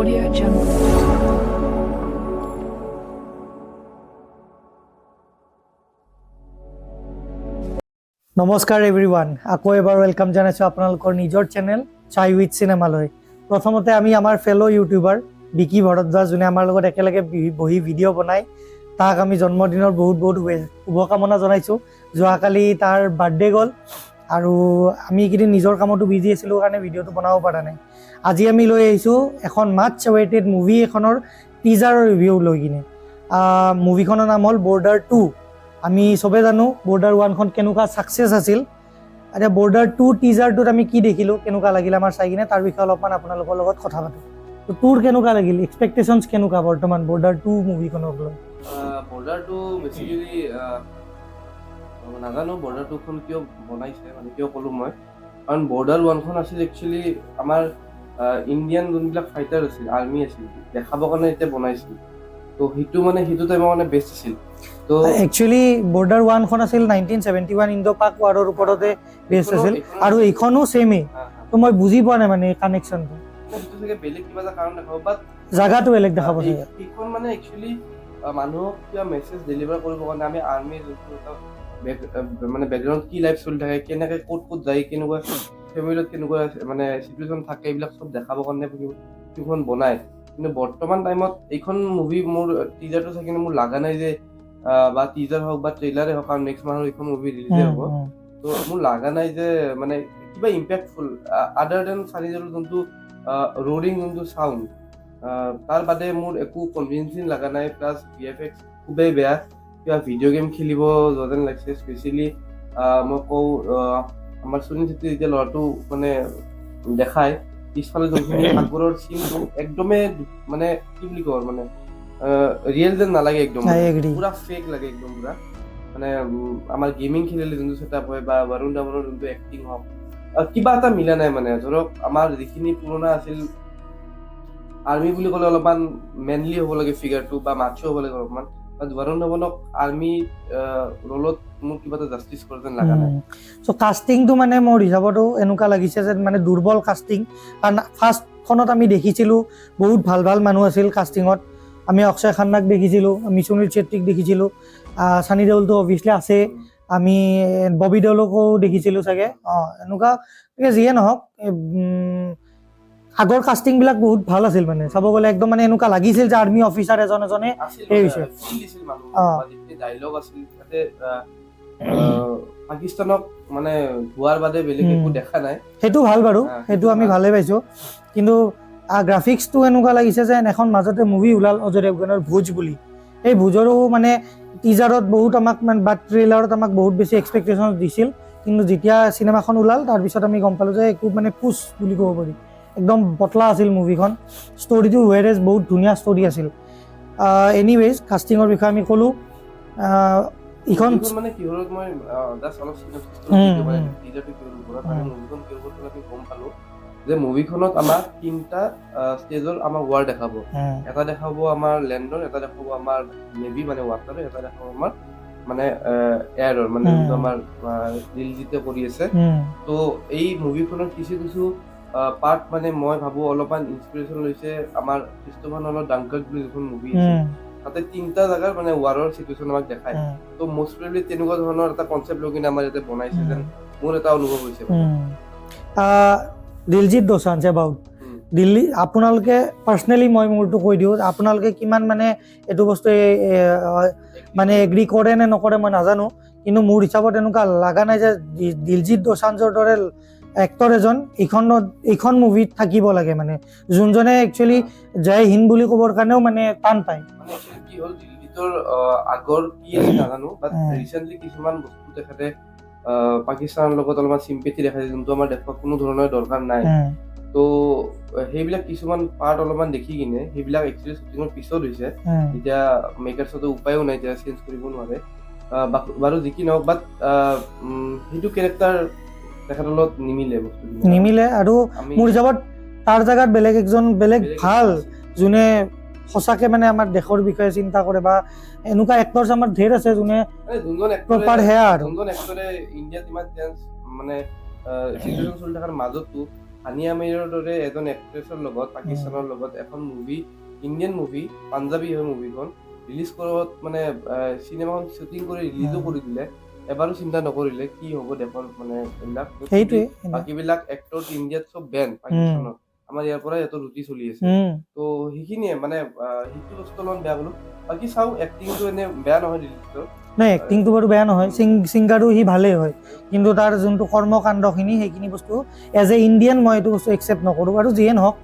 Audio Jungle. নমস্কাৰ everyone, আকৌ এবাৰ ৱেলকাম জনাইছোঁ আপোনালোকৰ নিজৰ চেনেল চাই উইথ চিনেমালৈ। প্ৰথমতে আমি আমাৰ ফেলো ইউটিউবাৰ বিকি ভৰদ্বাজ, যোনে আমাৰ লগত একেলগে বহি ভিডিঅ' বনায়, তাক আমি জন্মদিনৰ বহুত বহুত শুভকামনা জনাইছোঁ। যোৱাকালি তাৰ বাৰ্থডে গ'ল আৰু আমি এইকেইদিন নিজৰ কামতো বিজি আছিলোঁ কাৰণে ভিডিঅ'টো বনাব পৰা নাই। আজি আমি লৈ আহিছোঁ এখন মাছ এৱেইটেড মুভি এখনৰ টিজাৰৰ ৰিভিউ লৈ কিনে। মুভিখনৰ নাম হ'ল বৰ্ডাৰ 2। আমি চবে জানো বৰ্ডাৰ 1খন কেনেকুৱা ছাকচেছ আছিল। এতিয়া বৰ্ডাৰ 2 টিজাৰটোত আমি কি দেখিলোঁ, কেনেকুৱা লাগিল আমাৰ চাই কিনে, তাৰ বিষয়ে অলপমান আপোনালোকৰ লগত কথা পাতোঁ। তো তোৰ কেনেকুৱা লাগিল, এক্সপেক্টেশ্যনছ কেনেকুৱা বৰ্তমান বৰ্ডাৰ 2 মুভিখনক লৈ? বৰ্ডাৰ 2 বেচিকেলি নাজানো বৰ্ডাৰ 2খন কিয় বনাইছে, মানে কিয় ক'লোঁ মই, কাৰণ বৰ্ডাৰ 1খন আছিল একচুৱেলি আমাৰ ইণ্ডিয়ান যোনবিলাক ফাইটাৰ আছিল, আৰ্মি আছিল, দেখাবৰ কাৰণে এতিয়া বনাইছিল। তো সেইটো টাইমৰ মানে বেষ্ট আছিল। তো একচুৱেলি বৰ্ডাৰ 1খন আছিল 1971 ইণ্ডো পাক ৱাৰৰ ওপৰতে বেষ্ট আছিল, আৰু এইখনো ছেমেই। তো মই বুজি পোৱা নাই মানে কানেকশ্যনটো। সেইটো চাগে বেলেগ কিবা এটা কাৰণ দেখাব, বাট জাগাটো বেলেগ দেখাব চাগে। সেইখন মানে একচুৱেলি মানুহক কিবা মেছেজ ডেলিভাৰ কৰিবৰ কাৰণে আমি আৰ্মিৰ যোনটো এটা মানে বেকগ্ৰাউণ্ড কি লাইফ চলি থাকে, কেনেকৈ ক'ত যায়, কেনেকুৱা ফেমিলিত কেনেকুৱা মানে চিটুৱেশ্যন থাকে, এইবিলাক চব দেখাবৰ কাৰণে ফিল্মখন বনায়। কিন্তু বৰ্তমান টাইমত এইখন মুভি মোৰ টিজাৰটো চাই কিনে মোৰ লগা নাই যে বা টিজাৰ হওক বা ট্ৰেইলাৰে হওক, কাৰণ নেক্সট মাহৰ এইখন মুভি ৰিলিজে হ'ব, তো মোৰ লগা নাই যে মানে কিবা ইম্পেক্টফুল আদাৰ দেন চানি দেওলৰ যোনটো ৰ'ৰিং যোনটো চাউণ্ড, তাৰ বাদে মোৰ একো কনভিনচিং লগা নাই। প্লাছ VFX খুবেই বেয়া, কিবা ভিডিঅ' গেম খেলিব যোৱা যেন লাগিছে। স্পেচিয়েলি মই কওঁ আমাৰ সুনীল চেত্ৰী যেতিয়া ল'ৰাটো মানে দেখায়, পিছফালে যোনখিনি সাগৰৰ চিনটো একদমেই মানে কি বুলি কওঁ মানে ৰিয়েল যেন নালাগে, একদম পুৰা ফেক লাগে, একদম পুৰা মানে আমাৰ গেমিং খেলিলে যোনটো ছেটআপ হয় বা বৰুণ ধাৱনৰ যোনটো এক্টিং হওক, কিবা এটা মিলা নাই। মানে ধৰক আমাৰ যিখিনি পুৰণা আছিল, আৰ্মি বুলি ক'লে অলপমান মেনলি হ'ব লাগে ফিগাৰটো বা মাছো হ'ব লাগে অলপমান, বৰুণ ধাৱনক আৰ্মি ৰোলত মোৰ কিবা এটা জাষ্টিছ কৰা যেন লগা নাই। চ' কাষ্টিংটো মানে মোৰ হিচাপতো এনেকুৱা লাগিছে যে মানে দুৰ্বল কাষ্টিং। কাৰণ ফাৰ্ষ্টখনত আমি দেখিছিলোঁ বহুত ভাল ভাল মানুহ আছিল কাষ্টিঙত। আমি অক্ষয় খান্নাক দেখিছিলোঁ, আমি সুনীল চেত্ৰীক দেখিছিলোঁ, চানি দেওলটো অভিয়াছলি আছে, আমি ববি দেওলকো দেখিছিলোঁ চাগে। এনেকুৱা যিয়ে নহওক, আগৰ কাষ্টিংবিলাক বহুত ভাল আছিল। মানে চাব গ'লে একদম মানে এনেকুৱা লাগিছিল যে আৰ্মি অফিচাৰ এজনে সেই হৈছে। ডাইলগ আছিল তাতে পাকিস্তানক মানে হোৱাৰ বাদে বেলেগ একো দেখা নাই, সেইটো ভাল বাৰু, সেইটো আমি ভালে পাইছোঁ। কিন্তু গ্ৰাফিক্সটো এনেকুৱা লাগিছে যে এখন মাজতে মুভি ওলাল অজয় দেৱগনৰ ভোজ বুলি, সেই ভোজৰো মানে টিজাৰত বহুত আমাক মানে বা ট্ৰেইলাৰত আমাক বহুত বেছি এক্সপেক্টেশ্যন দিছিল। কিন্তু যেতিয়া চিনেমাখন ওলাল তাৰপিছত আমি গম পালোঁ যে একো মানে পুচ বুলি ক'ব পাৰি, একদম পতলা আছিল মুভিখন। ষ্টৰিটো ৱেৰেজ বহুত ধুনীয়া ষ্টৰি আছিল। এনিৱেজ কাষ্টিঙৰ বিষয়ে আমি ক'লোঁ। ইখন মানে কি হ'ল, মই জাষ্ট অলপ টিজাৰটো কি হ'ল মানে মুভিখন কি হ'ল আমি গম পালোঁ যে মুভিখনত আমাক 3টা ষ্টেজৰ আমাৰ ৱাৰ দেখাব। এটা দেখাব আমাৰ লেণ্ডৰ, এটা দেখাব আমাৰ নেভি মানে ৱাটাৰৰ, এটা দেখাব আমাৰ মানে এয়াৰৰ, মানে যোনটো আমাৰ দিলজিতে কৰি আছে। তো এই মুভিখনৰ কিছু পাৰ্ট মানে মই ভাবোঁ অলপমান ইনস্পিৰেশ্যন লৈছে আমাৰ ক্ৰিষ্টোফাৰ ন'লানৰ ডাংকাৰ্ক বুলি যিখন মুভি আছে, তাতে 3টা জাগাৰ মানে ৱাৰৰ চিটুৱেশ্যন আমাক দেখায়। তো মোষ্ট প্ৰবেবলি তেনেকুৱা ধৰণৰ এটা কনচেপ্ট লৈ কিনে আমাৰ ইয়াতে বনাইছে যেন মোৰ এটা অনুভৱ হৈছে। দিলজিত দোসাঞ্জ এবাউট দিল্লী, আপোনালোকে পাৰ্চনেলি মই মোৰটো কৈ দিওঁ, আপোনালোকে কিমান মানে এইটো বস্তু মানে এগ্ৰী কৰে নে নকৰে মই নাজানো, কিন্তু মোৰ হিচাপত এনেকুৱা লগা নাই যে দিলজিত দোসাঞ্জৰ দৰে এক্টৰ এজন এইখন মুভিত থাকিব লাগে, মানে যোনজনে একচুৱেলি জয় হিন্দ বুলি ক'বৰ কাৰণেও মানে টান পায়। মানে কি হ'ল, দিলজিতৰ আগৰ কি আছিল নাজানো, বাট ৰিচেণ্টলি কিছুমান বস্তু তেখেতে পাকিস্তানৰ লগত অলপমান চিম্পেথি দেখাইছে, যোনটো আমাৰ দেশত কোনো ধৰণৰ দৰকাৰ নাই। তো সেইবিলাক কিছুমান পাৰ্ট অলপমান দেখি কিনে, সেইবিলাক একচুৱেলি শ্বুটিঙৰ পিছত হৈছে, এতিয়া মেকাৰ্ছতো উপায়ো নাই, এতিয়া চেঞ্জ কৰিব নোৱাৰে বাৰু যি কি নহওক। বাট সেইটো কেৰেক্টাৰ তেখেতৰ লগত নিমিলে, আৰু মোৰ হিচাপত তাৰ জেগাত বেলেগ একজন বেলেগ ভাল, যোনে সঁচাকে মানে আমাৰ দেশৰ বিষয়ে চিন্তা কৰে, বা এনেকুৱা এক্টৰ্ছ আমাৰ ধেৰ আছে যোনে প্ৰপাৰ হেয়াৰ যোনজন এক্টৰে ইণ্ডিয়াত ইমান চেঞ্জ মানে চিটুৱেশ্যন চলি থকাৰ মাজতো হানিয়া মিৰৰ দৰে এজন এক্ট্ৰেছৰ লগত পাকিস্তানৰ লগত এখন মুভি, ইণ্ডিয়ান মুভি, পাঞ্জাবী হয় মুভিখন, ৰিলিজ কৰাত মানে চিনেমাখন শ্বুটিং কৰি ৰিলিজো কৰি দিলে, এবাৰো চিন্তা নকৰিলে কি হ'ব দেশৰ মানে এইবিলাক। সেইটোৱে বাকীবিলাক এক্টৰ ইণ্ডিয়াত চব বেন পাকিস্তানত, আমাৰ ইয়াৰ পৰা সিহঁতৰ ৰুটি চলি আছে। তো সেইখিনিয়ে মানে সেইটো বস্তু অলপমান বেয়া পালো। বাকী চাওঁ এক্টিংটো এনে বেয়া নহয় দিলীপৰ। নাই এক্টিংটো বাৰু বেয়া নহয়, ছিংগাৰো সি ভালেই হয়, কিন্তু তাৰ যোনটো কৰ্মকাণ্ডখিনি সেইখিনি বস্তু এজ এ ইণ্ডিয়ান মই এইটো বস্তু একচেপ্ট নকৰোঁ। আৰু যিয়ে নহওক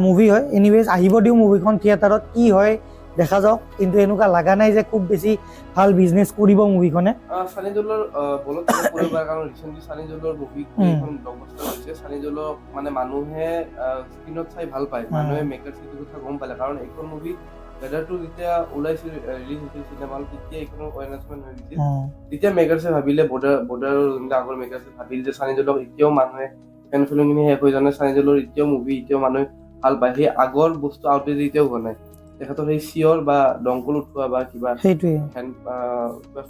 মুভি হয়, এনিৱেজ আহিব দিওঁ মুভিখন থিয়েটাৰত, কি হয় দেখা যাওক। কিন্তু এনেকুৱা লগা নাই যে খুব বেছি ভাল বিজনেছ কৰিব মুভিখনে। সানি দেওলৰ বলত কৰিব পাৰে, কাৰণ ৰিচেণ্টলি সানি দেওলৰ মুভি এখন ব্লকবাষ্টাৰ হৈছে। সানি দেওলক মানে মানুহে স্ক্ৰীণত চাই ভাল পায়, মানুহে মেকাৰ্ছটোৰ কথা গম পালে, কাৰণ এইখন মুভি বেডাৰটো যেতিয়া ওলাইছিল, ৰিলিজ হৈছিল চিনেমা, তেতিয়া এইখনৰ এনাউন্সমেণ্ট হৈ গৈছিল। তেতিয়া মেকাৰ্ছে ভাবিলে, বৰ্ডাৰৰ আগৰ মেকাৰ্ছে ভাবিল যে সানি দেওলক এতিয়াও মানুহে ফেন ফলোইংখিনি শেষ হৈ যোৱা নাই, সানি দেওলৰ এতিয়াও মুভি এতিয়াও মানুহে ভাল পায়, সেই আগৰ বস্তু আউটডেট এতিয়াও হোৱা নাই। তেখেতৰ সেই চিয়ৰ বা দংকল উঠোৱা বা কিবা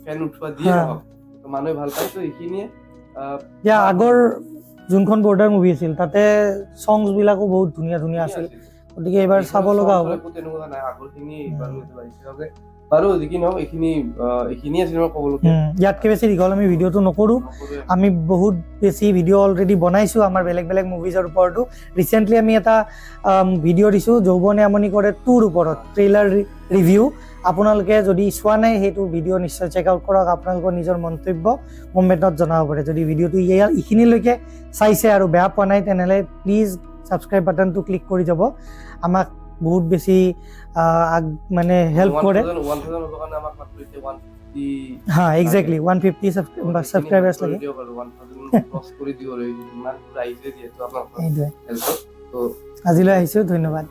ফেন উঠোৱা দিয়ে নহওক, মানুহে ভাল পায়। তো এইখিনিয়ে আগৰ যোনখন বৰ্ডাৰ মুভি আছিল তাতে সংছ বিলাকো বহুত ধুনীয়া ধুনীয়া আছিল, গতিকে এইবাৰ চাব লগা হ'ব। তেনেকুৱা নাই, আগৰখিনি বাৰু যি কি নহওক এইখিনিয়ে চিনেমা ক'বলগীয়া। ইয়াতকৈ বেছি দীঘল আমি ভিডিঅ'টো নকৰোঁ। আমি বহুত বেছি ভিডিঅ' অলৰেডি বনাইছোঁ আমাৰ বেলেগ বেলেগ মুভিজৰ ওপৰতো। ৰিচেণ্টলি আমি এটা ভিডিঅ' দিছোঁ যৌৱনে আমনি কৰে 2ৰ ওপৰত, ট্ৰেইলাৰ ৰিভিউ। আপোনালোকে যদি চোৱা নাই সেইটো ভিডিঅ' নিশ্চয় চেক আউট কৰক, আপোনালোকৰ নিজৰ মন্তব্য কমেণ্টত জনাব পাৰে। যদি ভিডিঅ'টো এইখিনিলৈকে চাইছে আৰু বেয়া পোৱা নাই তেনেহ'লে প্লিজ ছাবস্ক্ৰাইব বাটনটো ক্লিক কৰি যাব, আমাক বহুত বেছি মানে হেল্প কৰে। হা এক্সেক্টলি 150 ছাবস্ক্ৰাইবাৰ্ছ লাগে। আজিলৈ আহিছোঁ, ধন্যবাদ।